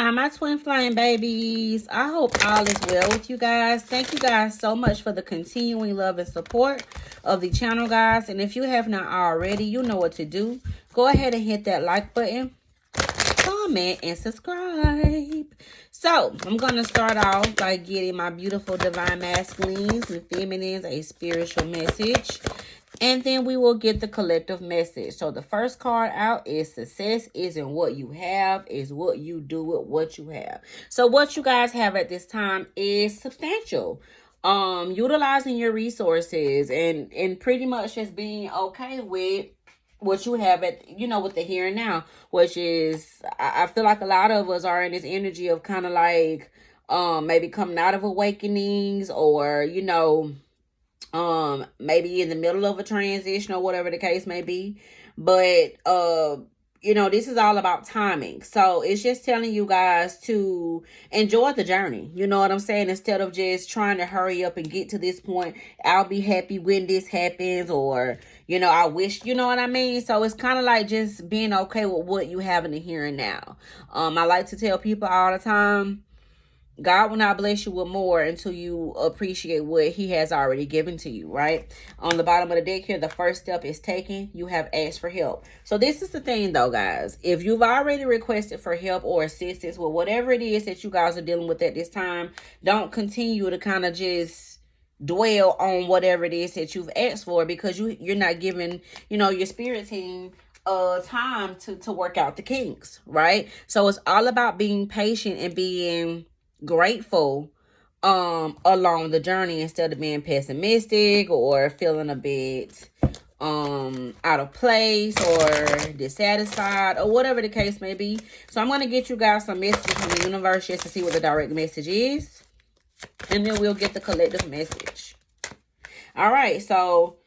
Hi, my twin flame babies. I hope all is well with you guys. Thank you guys so much for the continuing love and support of the channel, guys. And if you have not already, you know what to do. Go ahead and hit that like button, comment, and subscribe. So, I'm going to start off by getting my beautiful divine masculines and feminines a spiritual message. And then we will get the collective message. So the first card out is success isn't what you have, is what you do with what you have. So what you guys have at this time is substantial. Utilizing your resources and pretty much just being okay with what you have at, with the here and now, which is, I feel like a lot of us are in this energy of kind of like, maybe coming out of awakenings, or, maybe in the middle of a transition or whatever the case may be. But this is all about timing. So it's just telling you guys to enjoy the journey, you know what I'm saying, instead of just trying to hurry up and get to this point. I'll be happy when this happens, or I wish, you know what I mean. So it's kind of like just being okay with what you have in the here and now. I like to tell people all the time, God will not bless you with more until you appreciate what he has already given to you, right? On the bottom of the deck here, the first step is taken. You have asked for help. So this is the thing though, guys. If you've already requested for help or assistance with whatever it is that you guys are dealing with at this time, don't continue to kind of just dwell on whatever it is that you've asked for, because you're not giving, your spirit team time to work out the kinks, right? So it's all about being patient and being grateful along the journey, instead of being pessimistic or feeling a bit out of place or dissatisfied or whatever the case may be. So I'm going to get you guys some messages from the universe just to see what the direct message is, and then we'll get the collective message. All right, so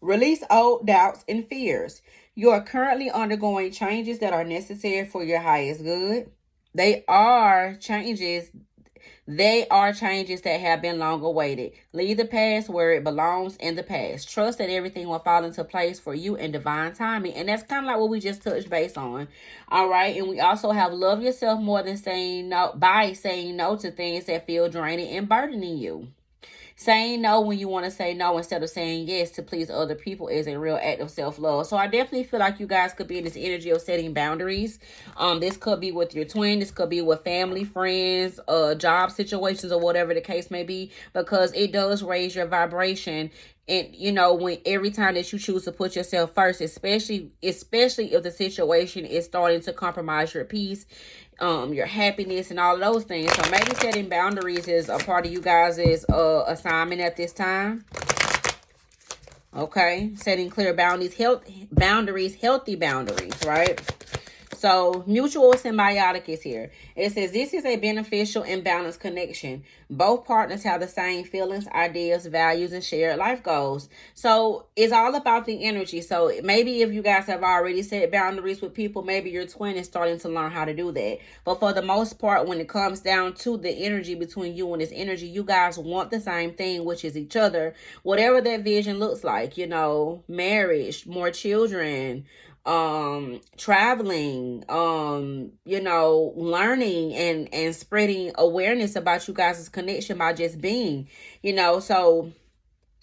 release old doubts and fears. You are currently undergoing changes that are necessary for your highest good. They are changes that have been long awaited. Leave the past where it belongs, in the past. Trust that everything will fall into place for you in divine timing. And that's kind of like what we just touched base on. All right. And we also have love yourself more than saying no, by saying no to things that feel draining and burdening you. Saying no when you want to say no instead of saying yes to please other people is a real act of self-love. So I definitely feel like you guys could be in this energy of setting boundaries. This could be with your twin. This could be with family, friends, job situations, or whatever the case may be, because it does raise your vibration. And when every time that you choose to put yourself first, especially if the situation is starting to compromise your peace, your happiness, and all of those things. So maybe setting boundaries is a part of you guys' assignment at this time. Okay, setting clear boundaries, healthy boundaries, right? So mutual symbiotic is here. It says this is a beneficial and balanced connection. Both partners have the same feelings, ideas, values, and shared life goals. So it's all about the energy. So maybe if you guys have already set boundaries with people, maybe your twin is starting to learn how to do that. But for the most part, when it comes down to the energy between you and this energy, you guys want the same thing, which is each other. Whatever that vision looks like, marriage, more children, traveling, learning and spreading awareness about you guys' connection by just being, so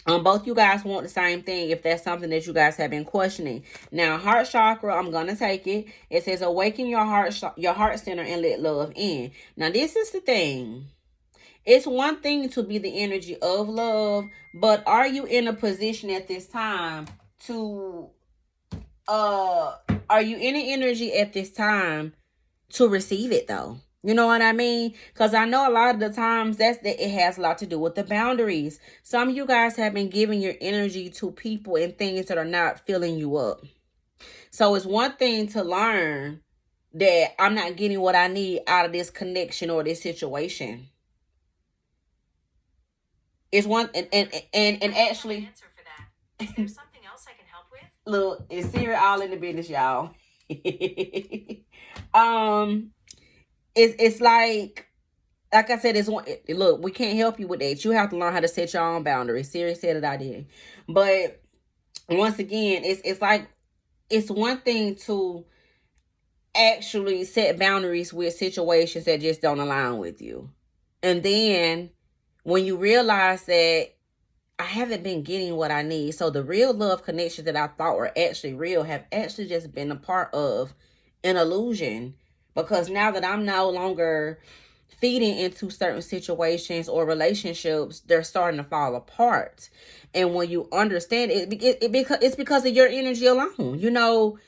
both you guys want the same thing, if that's something that you guys have been questioning. Now, heart chakra, I'm going to take it. It says awaken your heart center and let love in. Now, this is the thing. It's one thing to be the energy of love, but are you in a position at this time to are you in an energy at this time to receive it though? You know what I mean? Because I know a lot of the times it has a lot to do with the boundaries. Some of you guys have been giving your energy to people and things that are not filling you up. So it's one thing to learn that I'm not getting what I need out of this connection or this situation. It's one and actually is there something else I can help with? Look, it's Siri all in the business, y'all. It's like I said, it's one. Look, we can't help you with that. You have to learn how to set your own boundaries. Siri said it, I did. But once again, it's like it's one thing to actually set boundaries with situations that just don't align with you. And then when you realize that I haven't been getting what I need, so the real love connections that I thought were actually real have actually just been a part of an illusion. Because now that I'm no longer feeding into certain situations or relationships, they're starting to fall apart. And when you understand it's because of your energy alone. You know,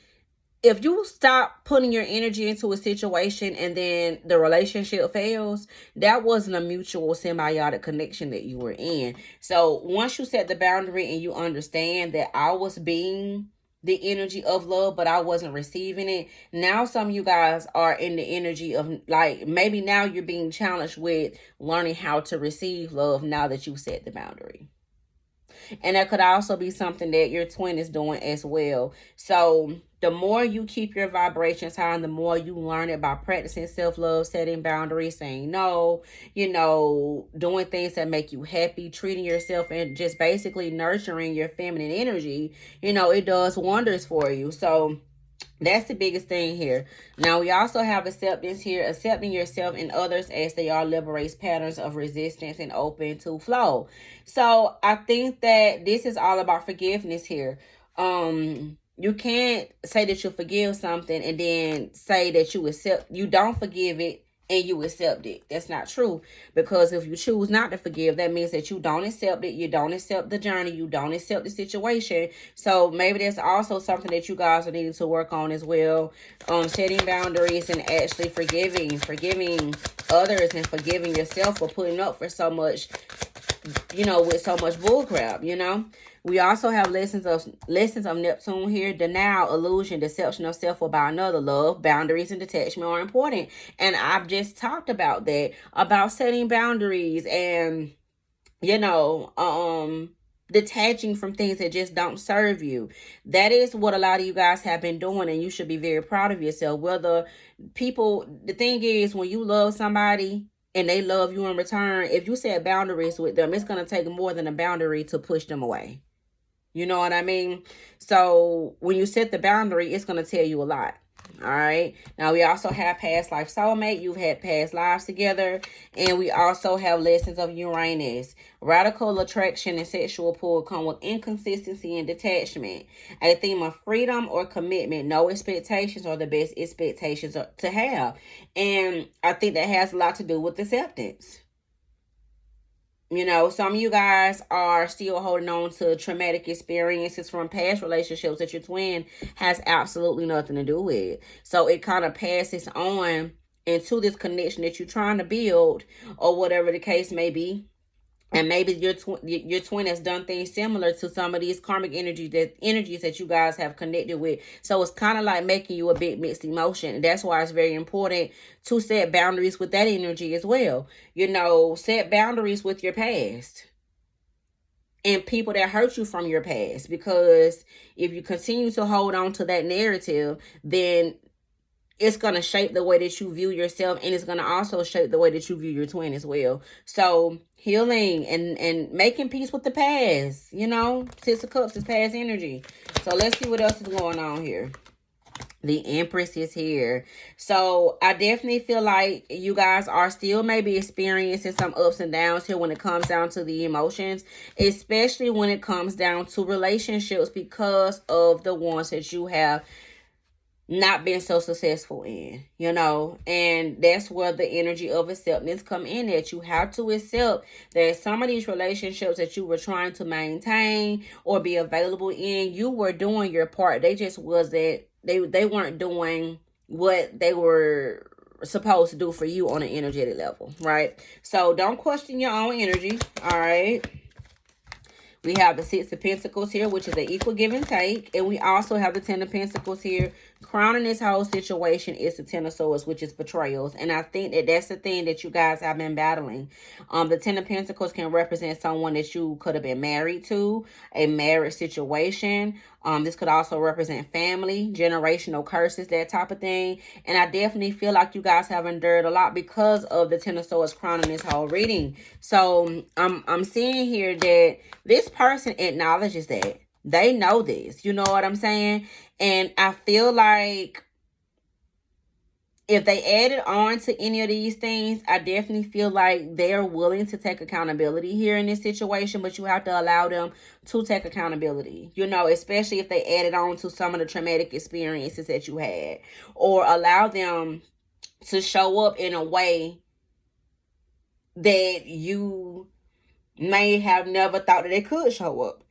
if you stop putting your energy into a situation and then the relationship fails, that wasn't a mutual symbiotic connection that you were in. So once you set the boundary and you understand that I was being the energy of love, but I wasn't receiving it, now some of you guys are in the energy of, like, maybe now you're being challenged with learning how to receive love now that you set the boundary. And that could also be something that your twin is doing as well. So the more you keep your vibrations high and the more you learn it by practicing self-love, setting boundaries, saying no, you know, doing things that make you happy, treating yourself, and just basically nurturing your feminine energy, you know, it does wonders for you. So that's the biggest thing here. Now, we also have acceptance here. Accepting yourself and others as they are liberates patterns of resistance and open to flow. So I think that this is all about forgiveness here. You can't say that you forgive something and then say that you don't forgive it and you accept it. That's not true. Because if you choose not to forgive, that means that you don't accept it. You don't accept the journey. You don't accept the situation. So maybe that's also something that you guys are needing to work on as well. Setting boundaries and actually forgiving others and forgiving yourself for putting up for so much, you know, with so much bullcrap, you know. We also have lessons of Neptune here. Denial, illusion, deception of self or by another. Love, boundaries, and detachment are important. And I've just talked about that, about setting boundaries and, you know, detaching from things that just don't serve you. That is what a lot of you guys have been doing, and you should be very proud of yourself. The thing is, when you love somebody and they love you in return, if you set boundaries with them, it's going to take more than a boundary to push them away. You know what I mean? So when you set the boundary, it's going to tell you a lot. All right. Now, we also have past life soulmate. You've had past lives together. And we also have lessons of Uranus. Radical attraction and sexual pull come with inconsistency and detachment. A theme of freedom or commitment. No expectations are the best expectations to have. And I think that has a lot to do with acceptance. You know, some of you guys are still holding on to traumatic experiences from past relationships that your twin has absolutely nothing to do with. So it kind of passes on into this connection that you're trying to build, or whatever the case may be. And maybe your twin has done things similar to some of these karmic energies that you guys have connected with. So it's kind of like making you a big mixed emotion. And that's why it's very important to set boundaries with that energy as well. You know, set boundaries with your past and people that hurt you from your past. Because if you continue to hold on to that narrative, then it's going to shape the way that you view yourself, and it's going to also shape the way that you view your twin as well. So healing and making peace with the past, you know, Six of Cups is past energy. So let's see what else is going on here. The Empress is here. So I definitely feel like you guys are still maybe experiencing some ups and downs here when it comes down to the emotions, especially when it comes down to relationships, because of the ones that you have not been so successful in, you know. And that's where the energy of acceptance come in, that you have to accept that some of these relationships that you were trying to maintain or be available in, you were doing your part. They just wasn't, they weren't doing what they were supposed to do for you on an energetic level, right? So don't question your own energy. All right. We have the Six of Pentacles here, which is an equal give and take. And we also have the Ten of Pentacles here. Crowning this whole situation is the Ten of Swords, which is betrayals. And I think that that's the thing that you guys have been battling. The Ten of Pentacles can represent someone that you could have been married to, a marriage situation. This could also represent family, generational curses, that type of thing. And I definitely feel like you guys have endured a lot because of the Ten of Swords crowning this whole reading. So I'm seeing here that this person acknowledges that. They know this. You know what I'm saying? And I feel like if they added on to any of these things, I definitely feel like they're willing to take accountability here in this situation, but you have to allow them to take accountability, you know, especially if they added on to some of the traumatic experiences that you had, or allow them to show up in a way that you may have never thought that they could show up.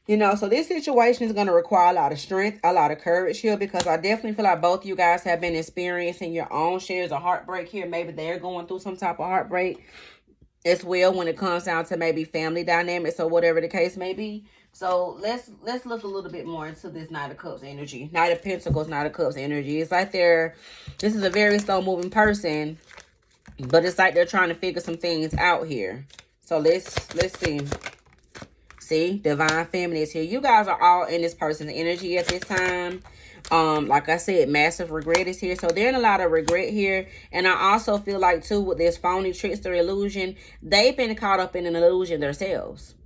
You know, so this situation is going to require a lot of strength, a lot of courage here, because I definitely feel like both you guys have been experiencing your own shares of heartbreak here. Maybe they're going through some type of heartbreak as well when it comes down to maybe family dynamics or whatever the case may be. So let's look a little bit more into this Knight of Cups energy. Knight of Pentacles, Knight of Cups energy. It's like this is a very slow moving person, but it's like they're trying to figure some things out here. So let's see. See, Divine Feminine is here. You guys are all in this person's energy at this time. Like I said, massive regret is here. So they're in a lot of regret here. And I also feel like, too, with this phony trickster illusion, they've been caught up in an illusion themselves.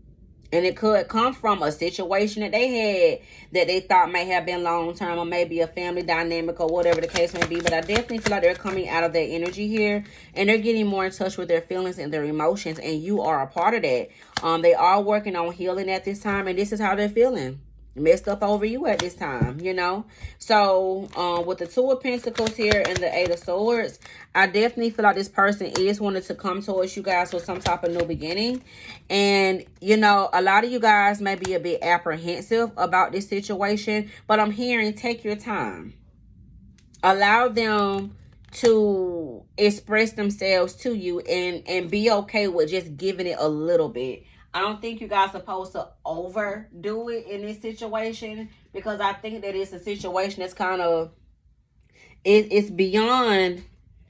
And it could come from a situation that they had that they thought may have been long-term, or maybe a family dynamic, or whatever the case may be. But I definitely feel like they're coming out of their energy here, and they're getting more in touch with their feelings and their emotions, and you are a part of that. They are working on healing at this time, and this is how they're feeling. Messed up over you at this time, you know. So with the Two of Pentacles here and the Eight of Swords, I definitely feel like this person is wanting to come towards you guys with some type of new beginning. And, you know, a lot of you guys may be a bit apprehensive about this situation, but I'm hearing take your time. Allow them to express themselves to you, and be okay with just giving it a little bit. I don't think you guys are supposed to overdo it in this situation, because I think that it's a situation that's kind of, it's beyond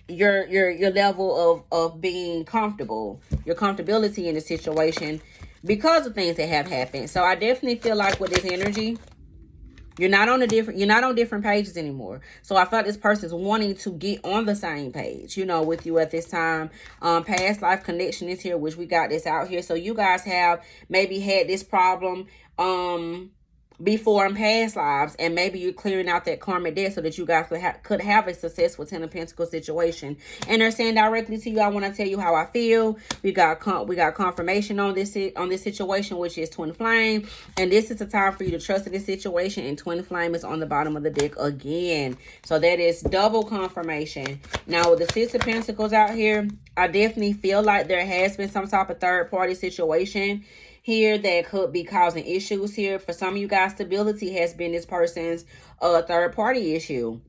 your level of being comfortable, your comfortability in the situation, because of things that have happened. So I definitely feel like with this energy, you're not on different pages anymore. So I feel like this person's wanting to get on the same page, you know, with you at this time. Past life connection is here, which we got this out here. So you guys have maybe had this problem before in past lives, and maybe you're clearing out that karmic debt so that you guys could have a successful Ten of Pentacles situation. And they're saying directly to you, I want to tell you how I feel. We got confirmation on this situation, which is Twin Flame, and this is the time for you to trust in this situation. And Twin Flame is on the bottom of the deck again, so that is double confirmation. Now with the Six of Pentacles out here, I definitely feel like there has been some type of third party situation here that could be causing issues here. For some of you guys, stability has been this person's third party issue,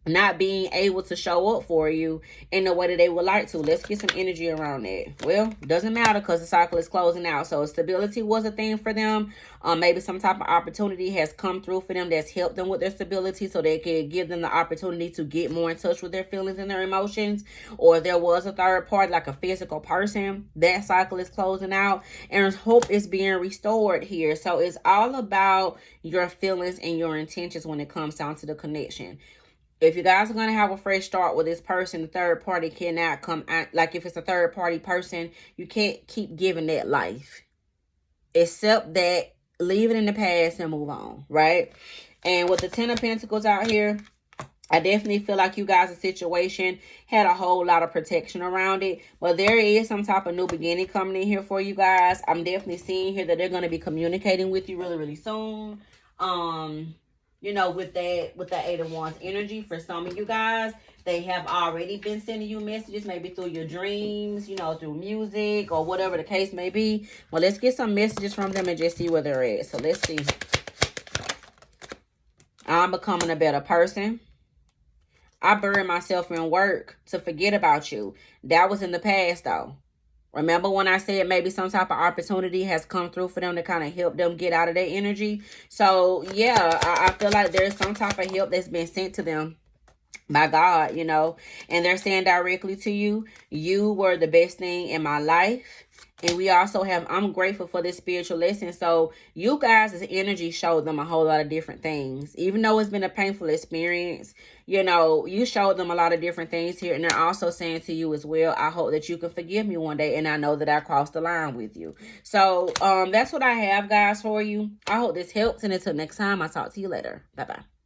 not being able to show up for you in the way that they would like to. Let's get some energy around that. Well, doesn't matter, because the cycle is closing out. So stability was a thing for them. Maybe some type of opportunity has come through for them that's helped them with their stability, so they can give them the opportunity to get more in touch with their feelings and their emotions. Or there was a third party, like a physical person. That cycle is closing out, and hope is being restored here. So it's all about your feelings and your intentions when it comes down to the connection. If you guys are going to have a fresh start with this person, the third party cannot come out. Like if it's a third party person, you can't keep giving that life. Except that, leave it in the past and move on, right? And with the Ten of Pentacles out here, I definitely feel like you guys' situation had a whole lot of protection around it. But there is some type of new beginning coming in here for you guys. I'm definitely seeing here that they're going to be communicating with you really, really soon. You know, with that Eight of Wands energy, for some of you guys, they have already been sending you messages, maybe through your dreams, you know, through music or whatever the case may be. Well, let's get some messages from them and just see where they're at. So let's see. I'm becoming a better person. I buried myself in work to forget about you. That was in the past, though. Remember when I said maybe some type of opportunity has come through for them to kind of help them get out of their energy? So, yeah, I feel like there's some type of help that's been sent to them by God, you know. And they're saying directly to you, you were the best thing in my life. And we also have, I'm grateful for this spiritual lesson. So you guys' energy showed them a whole lot of different things. Even though it's been a painful experience, you know, you showed them a lot of different things here. And they're also saying to you as well, I hope that you can forgive me one day. And I know that I crossed the line with you. So that's what I have, guys, for you. I hope this helps. And until next time, I'll talk to you later. Bye-bye.